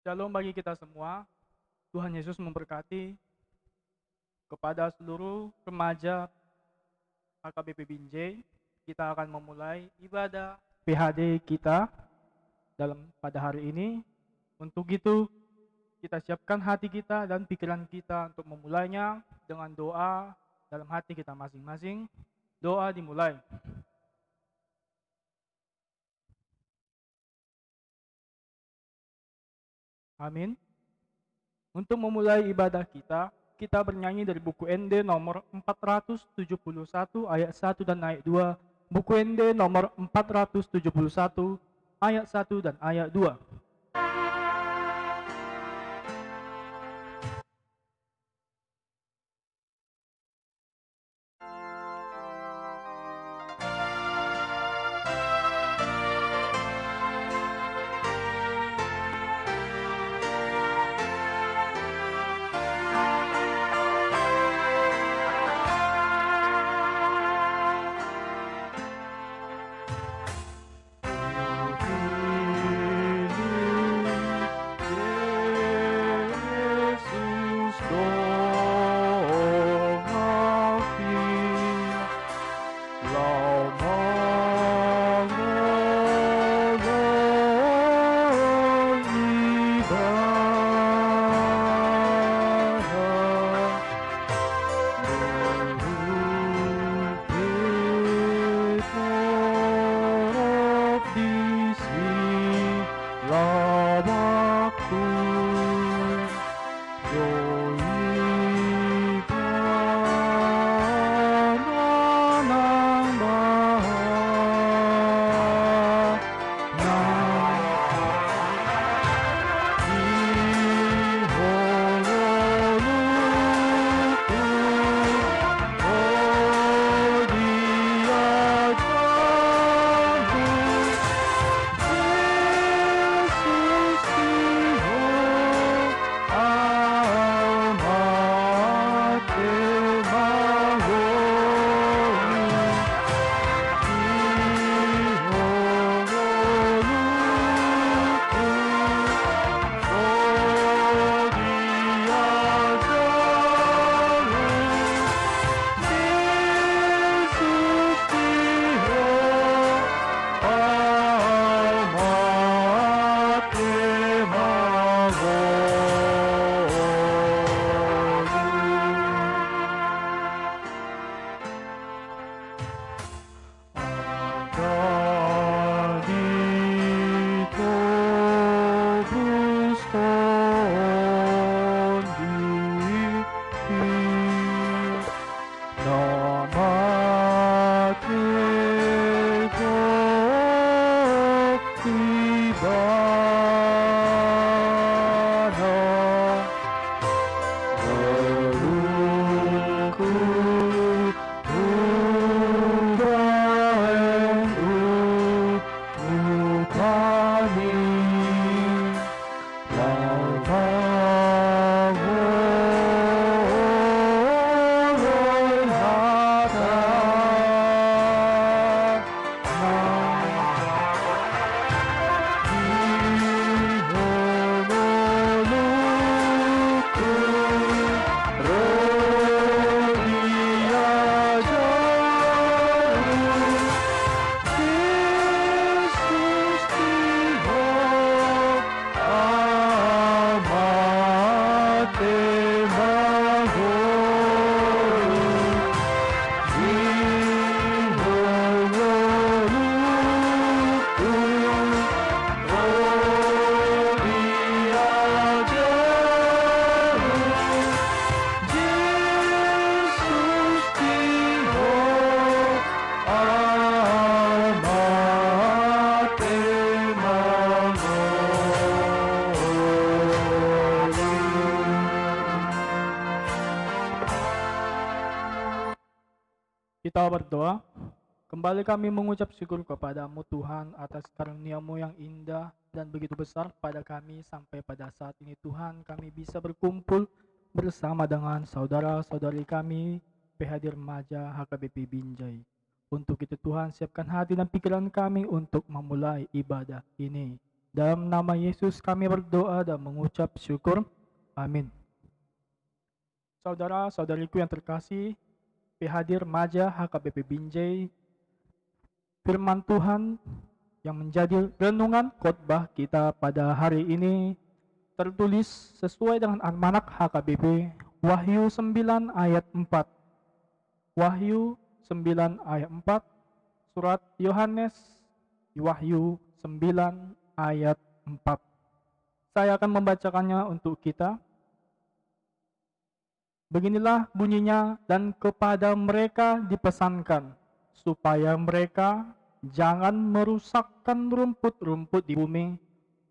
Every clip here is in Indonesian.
Shalom bagi kita semua. Tuhan Yesus memberkati kepada seluruh remaja HKBP Binjai. Kita akan memulai ibadah PHD kita pada hari ini. Untuk itu, kita siapkan hati kita dan pikiran kita untuk memulainya dengan doa dalam hati kita masing-masing. Doa dimulai. Amin. Untuk memulai ibadah kita bernyanyi dari buku ND nomor 471 ayat 1 dan ayat 2. Buku ND nomor 471 ayat 1 dan ayat 2. Kita berdoa. Kembali kami mengucap syukur kepadamu Tuhan atas karunia-Mu yang indah dan begitu besar pada kami sampai pada saat ini Tuhan kami bisa berkumpul bersama dengan saudara-saudari kami PHD Remaja HKBP Binjai. Untuk itu Tuhan siapkan hati dan pikiran kami untuk memulai ibadah ini. Dalam nama Yesus kami berdoa dan mengucap syukur. Amin. Saudara-saudariku yang terkasih, PHD Remaja HKBP Binjai, firman Tuhan yang menjadi renungan khotbah kita pada hari ini tertulis sesuai dengan almanak HKBP Wahyu 9 ayat 4. Wahyu 9 ayat 4, surat Yohanes Wahyu 9 ayat 4. Saya akan membacakannya untuk kita. Beginilah bunyinya, dan kepada mereka dipesankan supaya mereka jangan merusakkan rumput-rumput di bumi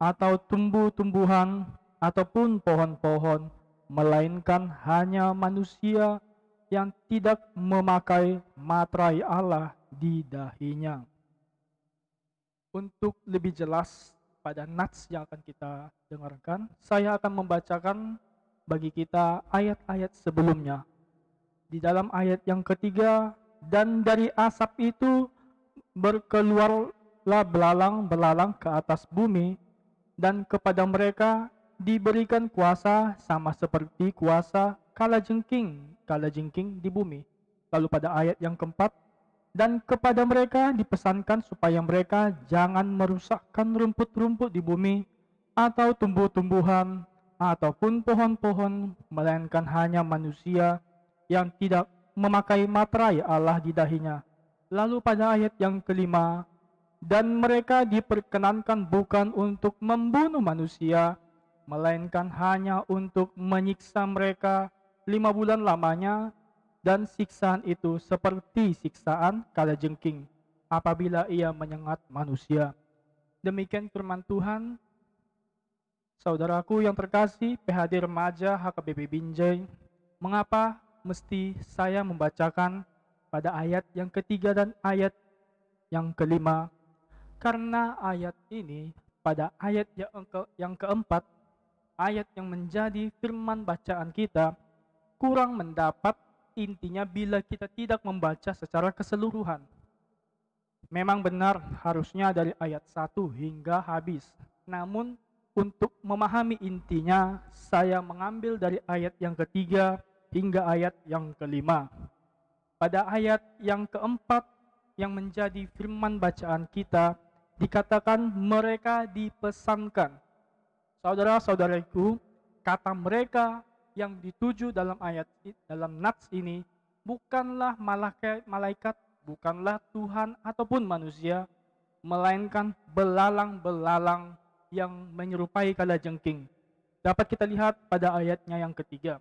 atau tumbuh-tumbuhan ataupun pohon-pohon, melainkan hanya manusia yang tidak memakai materai Allah di dahinya. Untuk lebih jelas pada nats yang akan kita dengarkan, saya akan membacakan bagi kita ayat-ayat sebelumnya. Di dalam ayat yang ketiga, dan dari asap itu berkeluarlah belalang-belalang ke atas bumi, dan kepada mereka diberikan kuasa sama seperti kuasa kalajengking di bumi. Lalu pada ayat yang keempat, dan kepada mereka dipesankan supaya mereka jangan merusakkan rumput-rumput di bumi atau tumbuh-tumbuhan ataupun pohon-pohon, melainkan hanya manusia yang tidak memakai materai Allah di dahinya. Lalu pada ayat yang kelima, dan mereka diperkenankan bukan untuk membunuh manusia, melainkan hanya untuk menyiksa mereka 5 bulan lamanya, dan siksaan itu seperti siksaan kalajengking apabila ia menyengat manusia. Demikian firman Tuhan. Saudaraku yang terkasih, PHD Remaja HKBP Binjai, mengapa mesti saya membacakan pada ayat yang ketiga dan ayat yang kelima? Karena ayat ini, pada ayat yang keempat, ayat yang menjadi firman bacaan kita, kurang mendapat intinya bila kita tidak membaca secara keseluruhan. Memang benar harusnya dari ayat 1 hingga habis. Namun untuk memahami intinya, saya mengambil dari ayat yang ketiga hingga ayat yang kelima. Pada ayat yang keempat yang menjadi firman bacaan kita, dikatakan mereka dipesankan. Saudara-saudariku, kata mereka yang dituju dalam nats ini bukanlah malaikat, bukanlah Tuhan ataupun manusia, melainkan belalang-belalang yang menyerupai kalajengking. Dapat kita lihat pada ayatnya yang ketiga.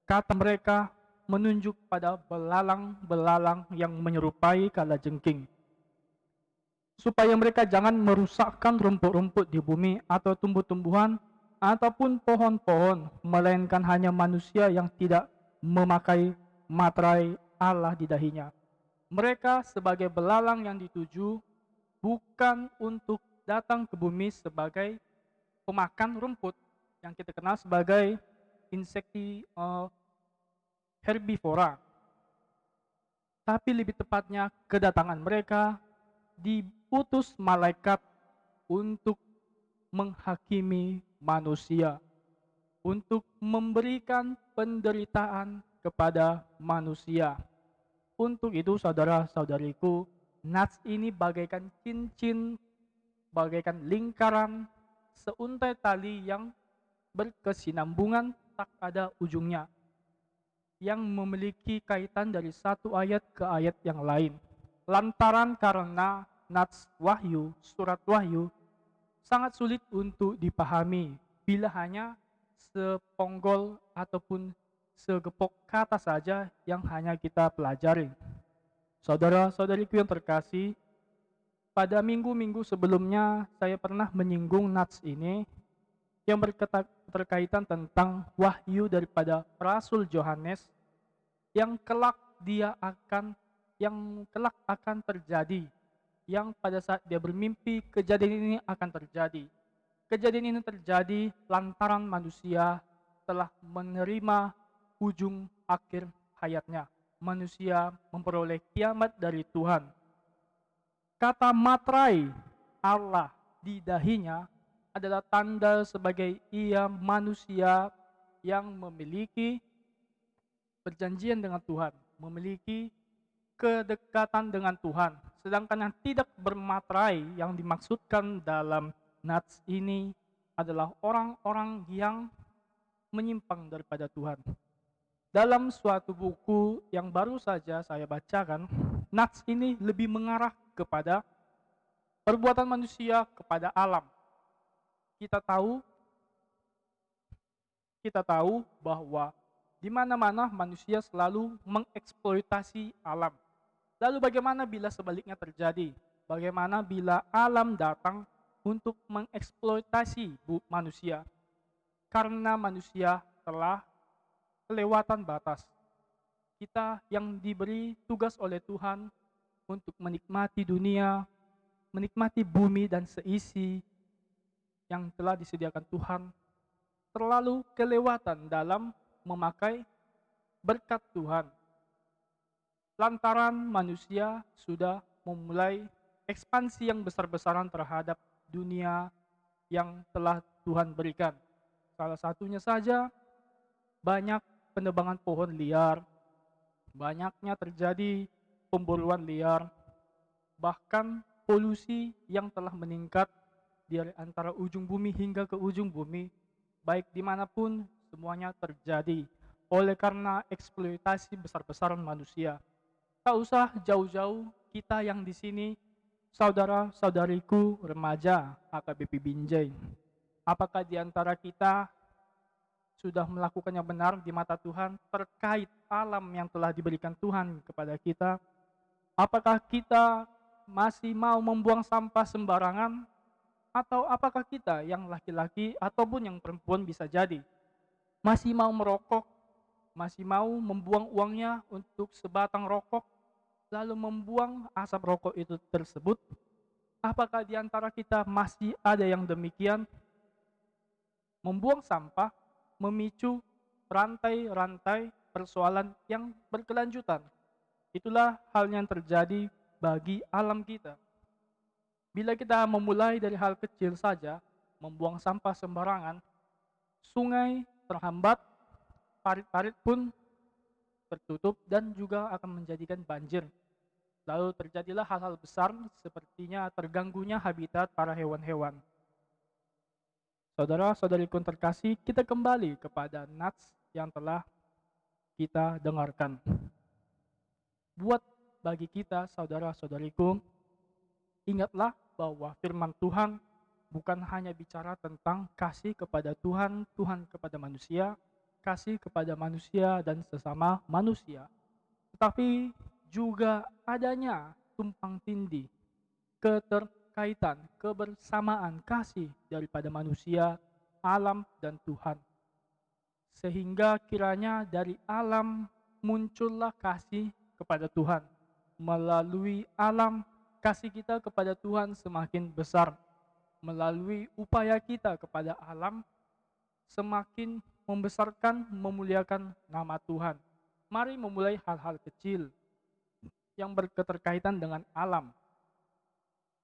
Kata mereka menunjuk pada belalang-belalang yang menyerupai kalajengking. Supaya mereka jangan merusakkan rumput-rumput di bumi atau tumbuh-tumbuhan ataupun pohon-pohon, melainkan hanya manusia yang tidak memakai materai Allah di dahinya. Mereka sebagai belalang yang dituju bukan untuk datang ke bumi sebagai pemakan rumput yang kita kenal sebagai insekti herbivora. Tapi lebih tepatnya kedatangan mereka diutus malaikat untuk menghakimi manusia, untuk memberikan penderitaan kepada manusia. Untuk itu saudara-saudariku, nats ini bagaikan cincin, bagaikan lingkaran, seuntai tali yang berkesinambungan tak ada ujungnya, yang memiliki kaitan dari satu ayat ke ayat yang lain. Lantaran karena nats Wahyu, surat Wahyu, sangat sulit untuk dipahami bila hanya seponggol ataupun segepok kata saja yang hanya kita pelajari. Saudara-saudariku yang terkasih, pada minggu-minggu sebelumnya saya pernah menyinggung nats ini yang berkaitan tentang wahyu daripada Rasul Yohanes yang kelak akan terjadi, yang pada saat dia bermimpi kejadian ini akan terjadi. Kejadian ini terjadi lantaran manusia telah menerima ujung akhir hayatnya. Manusia memperoleh kiamat dari Tuhan. Kata materai Allah di dahinya adalah tanda sebagai ia manusia yang memiliki perjanjian dengan Tuhan, memiliki kedekatan dengan Tuhan. Sedangkan yang tidak bermaterai yang dimaksudkan dalam nats ini adalah orang-orang yang menyimpang daripada Tuhan. Dalam suatu buku yang baru saja saya bacakan, nats ini lebih mengarah kepada perbuatan manusia kepada alam. Kita tahu kita tahu bahwa di mana-mana manusia selalu mengeksploitasi alam. Lalu bagaimana bila sebaliknya terjadi? Bagaimana bila alam datang untuk mengeksploitasi manusia? Karena manusia telah kelewatan batas. Kita yang diberi tugas oleh Tuhan untuk menikmati dunia, menikmati bumi dan seisi yang telah disediakan Tuhan, terlalu kelewatan dalam memakai berkat Tuhan. Lantaran manusia sudah memulai ekspansi yang besar-besaran terhadap dunia yang telah Tuhan berikan. Salah satunya saja banyak penebangan pohon liar, banyaknya terjadi pemburuan liar, bahkan polusi yang telah meningkat dari antara ujung bumi hingga ke ujung bumi, baik dimanapun semuanya terjadi oleh karena eksploitasi besar-besaran manusia. Tak usah jauh-jauh, kita yang di sini, saudara-saudariku remaja HKBP Binjai, apakah di antara kita sudah melakukan yang benar di mata Tuhan terkait alam yang telah diberikan Tuhan kepada kita? Apakah kita masih mau membuang sampah sembarangan? Atau apakah kita yang laki-laki ataupun yang perempuan bisa jadi masih mau merokok, masih mau membuang uangnya untuk sebatang rokok, lalu membuang asap rokok itu tersebut? Apakah di antara kita masih ada yang demikian? Membuang sampah memicu rantai-rantai persoalan yang berkelanjutan. Itulah hal yang terjadi bagi alam kita. Bila kita memulai dari hal kecil saja, membuang sampah sembarangan, sungai terhambat, parit-parit pun tertutup dan juga akan menjadikan banjir. Lalu terjadilah hal-hal besar sepertinya terganggunya habitat para hewan-hewan. Saudara-saudariku terkasih, kita kembali kepada nats yang telah kita dengarkan. Buat bagi kita, saudara-saudariku, ingatlah bahwa firman Tuhan bukan hanya bicara tentang kasih kepada Tuhan, Tuhan kepada manusia, kasih kepada manusia dan sesama manusia, tetapi juga adanya tumpang tindih, keterkaitan, kebersamaan kasih daripada manusia, alam, dan Tuhan. Sehingga kiranya dari alam muncullah kasih kepada Tuhan. Melalui alam, kasih kita kepada Tuhan semakin besar. Melalui upaya kita kepada alam, semakin membesarkan, memuliakan nama Tuhan. Mari memulai hal-hal kecil yang berketerkaitan dengan alam.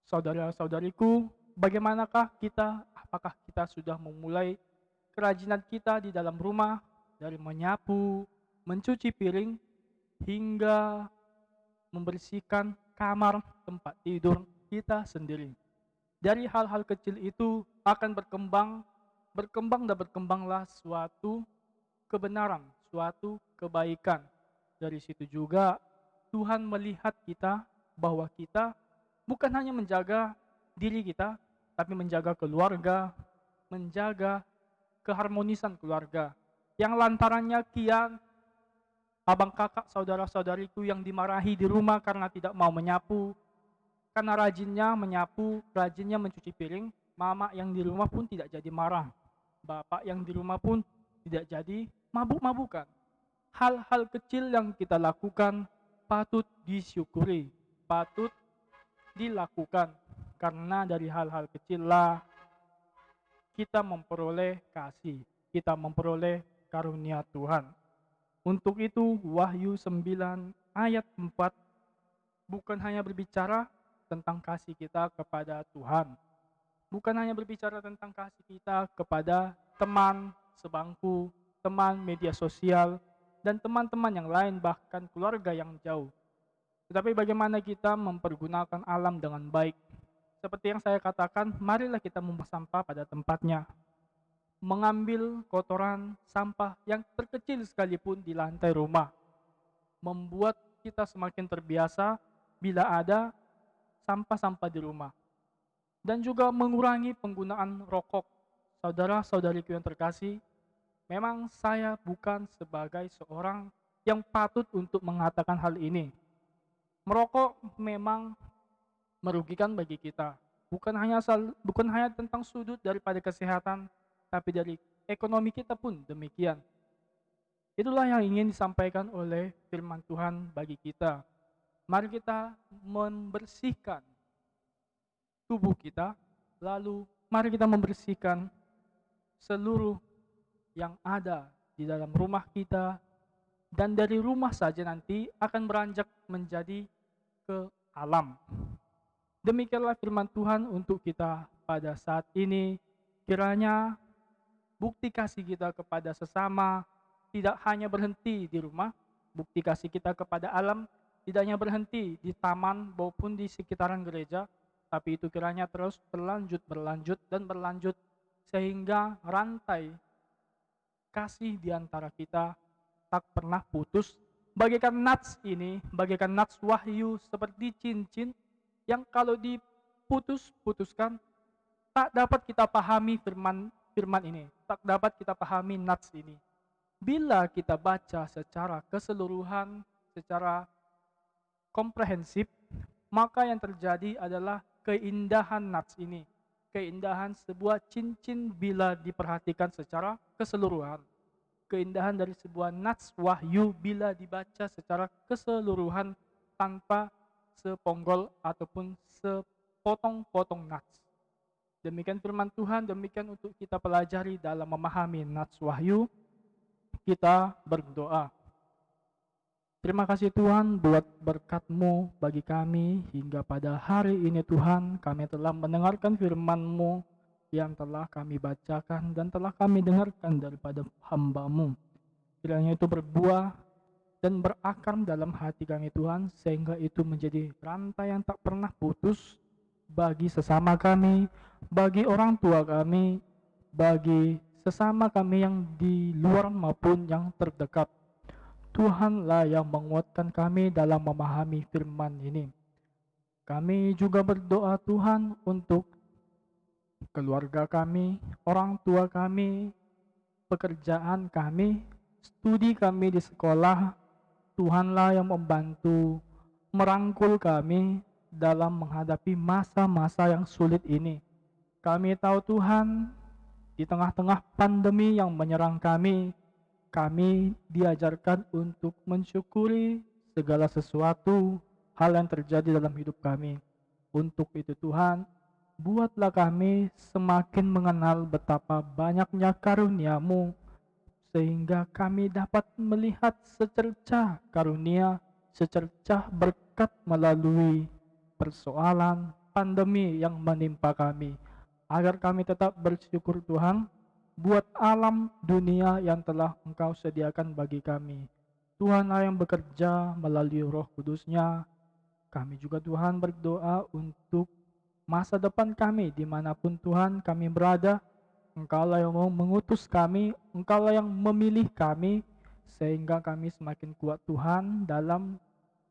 Saudara-saudariku, bagaimanakah kita? Apakah kita sudah memulai kerajinan kita di dalam rumah, dari menyapu, mencuci piring, hingga membersihkan kamar tempat tidur kita sendiri? Dari hal-hal kecil itu akan berkembang dan berkembanglah suatu kebenaran, suatu kebaikan. Dari situ juga Tuhan melihat kita bahwa kita bukan hanya menjaga diri kita, tapi menjaga keluarga, menjaga keharmonisan keluarga. Yang lantarannya kian abang kakak saudara-saudariku yang dimarahi di rumah karena tidak mau menyapu, karena rajinnya menyapu, rajinnya mencuci piring, mama yang di rumah pun tidak jadi marah. Bapak yang di rumah pun tidak jadi mabuk-mabukan. Hal-hal kecil yang kita lakukan patut disyukuri, patut dilakukan. Karena dari hal-hal kecillah kita memperoleh kasih, kita memperoleh karunia Tuhan. Untuk itu Wahyu 9 ayat 4 bukan hanya berbicara tentang kasih kita kepada Tuhan, bukan hanya berbicara tentang kasih kita kepada teman sebangku, teman media sosial, dan teman-teman yang lain, bahkan keluarga yang jauh. Tetapi bagaimana kita mempergunakan alam dengan baik. Seperti yang saya katakan, marilah kita membuang sampah pada tempatnya. Mengambil kotoran sampah yang terkecil sekalipun di lantai rumah. Membuat kita semakin terbiasa bila ada sampah-sampah di rumah. Dan juga mengurangi penggunaan rokok. Saudara-saudariku yang terkasih, memang saya bukan sebagai seorang yang patut untuk mengatakan hal ini. Merokok memang merugikan bagi kita. Bukan hanya tentang sudut daripada kesehatan, tapi dari ekonomi kita pun demikian. Itulah yang ingin disampaikan oleh firman Tuhan bagi kita. Mari kita membersihkan tubuh kita, lalu mari kita membersihkan seluruh yang ada di dalam rumah kita, dan dari rumah saja nanti akan beranjak menjadi ke alam. Demikianlah firman Tuhan untuk kita pada saat ini. Kiranya bukti kasih kita kepada sesama tidak hanya berhenti di rumah, bukti kasih kita kepada alam tidak hanya berhenti di taman maupun di sekitaran gereja, tapi itu kiranya terus berlanjut sehingga rantai kasih di antara kita tak pernah putus. Bagaikan nats wahyu seperti cincin yang kalau diputuskan tak dapat kita pahami firman ini, tak dapat kita pahami nats ini. Bila kita baca secara keseluruhan, secara komprehensif, maka yang terjadi adalah keindahan nats ini. Keindahan sebuah cincin bila diperhatikan secara keseluruhan. Keindahan dari sebuah nats wahyu bila dibaca secara keseluruhan tanpa seponggol ataupun sepotong-potong nats. Demikian firman Tuhan, demikian untuk kita pelajari dalam memahami nats wahyu. Kita berdoa. Terima kasih Tuhan buat berkat-Mu bagi kami hingga pada hari ini Tuhan, kami telah mendengarkan firman-Mu yang telah kami bacakan dan telah kami dengarkan daripada hamba-Mu. Kiranya itu berbuah dan berakar dalam hati kami Tuhan, sehingga itu menjadi rantai yang tak pernah putus bagi sesama kami, bagi orang tua kami, bagi sesama kami yang di luar maupun yang terdekat. Tuhanlah yang menguatkan kami dalam memahami firman ini. Kami juga berdoa Tuhan untuk keluarga kami, orang tua kami, pekerjaan kami, studi kami di sekolah. Tuhanlah yang membantu merangkul kami dalam menghadapi masa-masa yang sulit ini. Kami tahu Tuhan, di tengah-tengah pandemi yang menyerang kami diajarkan untuk mensyukuri segala sesuatu hal yang terjadi dalam hidup kami. Untuk itu Tuhan, buatlah kami semakin mengenal betapa banyaknya karunia-Mu, sehingga kami dapat melihat secercah karunia, secercah berkat melalui persoalan pandemi yang menimpa kami. Agar kami tetap bersyukur Tuhan, buat alam dunia yang telah Engkau sediakan bagi kami. Tuhanlah yang bekerja melalui Roh Kudus-Nya. Kami juga Tuhan berdoa untuk masa depan kami dimanapun Tuhan kami berada. Engkaulah yang mau mengutus kami, Engkaulah yang memilih kami, sehingga kami semakin kuat Tuhan dalam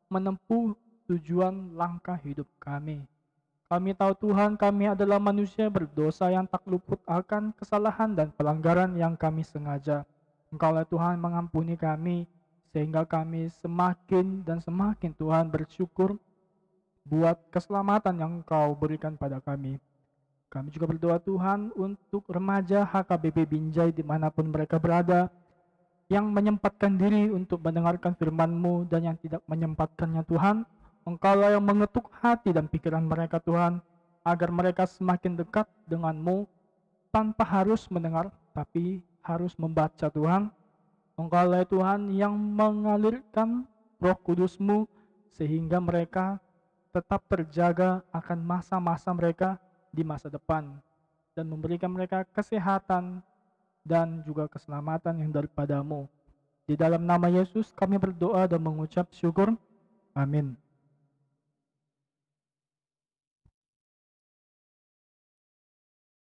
menempuh tujuan langkah hidup kami. Kami tahu Tuhan, kami adalah manusia berdosa yang tak luput akan kesalahan dan pelanggaran yang kami sengaja. Engkaulah Tuhan mengampuni kami, sehingga kami semakin dan semakin Tuhan bersyukur buat keselamatan yang Engkau berikan pada kami. Kami juga berdoa Tuhan untuk remaja HKBP Binjai dimanapun mereka berada, yang menyempatkan diri untuk mendengarkan firman-Mu dan yang tidak menyempatkannya Tuhan. Engkaulah yang mengetuk hati dan pikiran mereka Tuhan, agar mereka semakin dekat dengan-Mu tanpa harus mendengar, tapi harus membaca Tuhan. Engkaulah Tuhan yang mengalirkan Roh Kudus-Mu, sehingga mereka tetap terjaga akan masa-masa mereka di masa depan. dan memberikan mereka kesehatan dan juga keselamatan yang daripadamu. Di dalam nama Yesus kami berdoa dan mengucap syukur. Amin.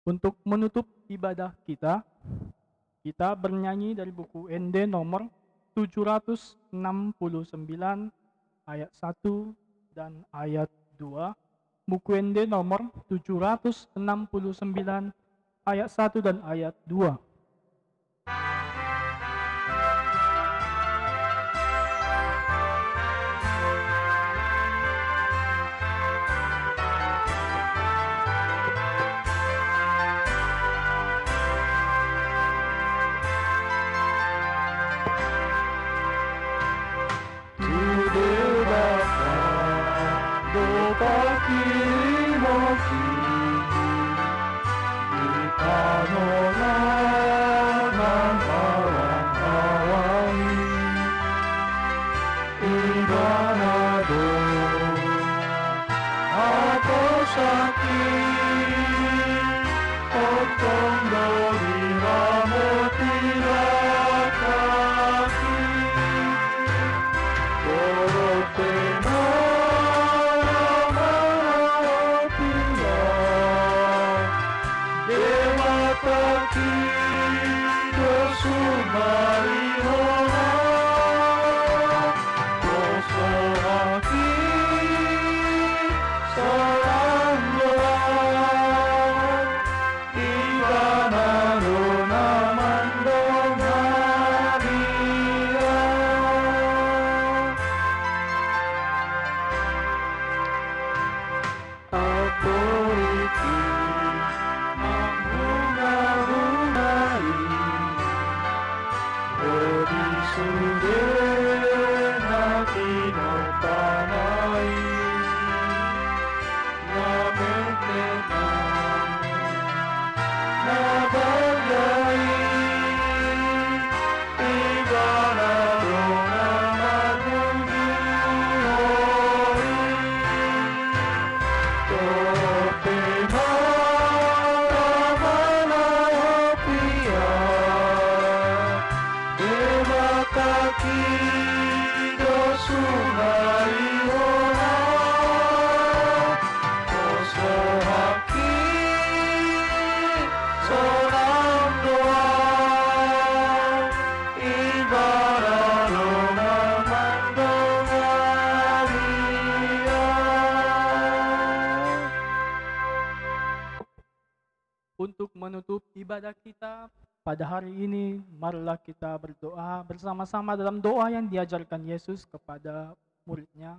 Untuk menutup ibadah kita bernyanyi dari buku ND nomor 769 ayat 1 dan ayat 2. Buku ND nomor 769 ayat 1 dan ayat 2. Untuk menutup ibadah kita pada hari ini, marilah kita berdoa bersama-sama dalam doa yang diajarkan Yesus kepada muridnya.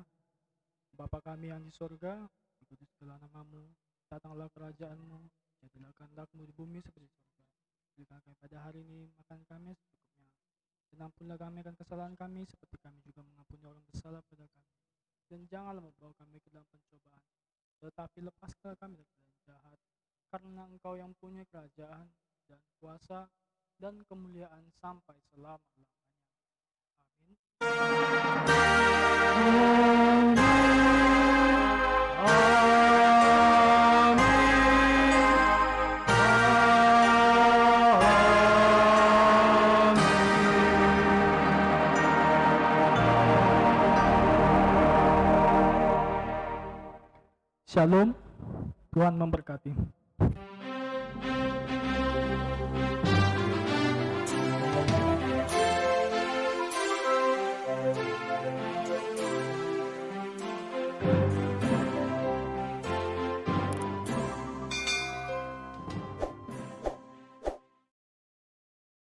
Bapa kami yang di surga, dikuduskanlah namamu, datanglah kerajaanmu, jadilah kehendakmu di bumi seperti di surga. Berikan kami pada hari ini makan kami secukupnya, dan ampunlah kami akan kesalahan kami, seperti kami juga mengampuni orang bersalah pada kami. Dan janganlah membawa kami ke dalam pencobaan, tetapi lepaskanlah kami dari yang jahat, karena Engkau yang punya kerajaan dan kuasa dan kemuliaan sampai selama-lamanya. Amin. Shalom, Tuhan memberkati.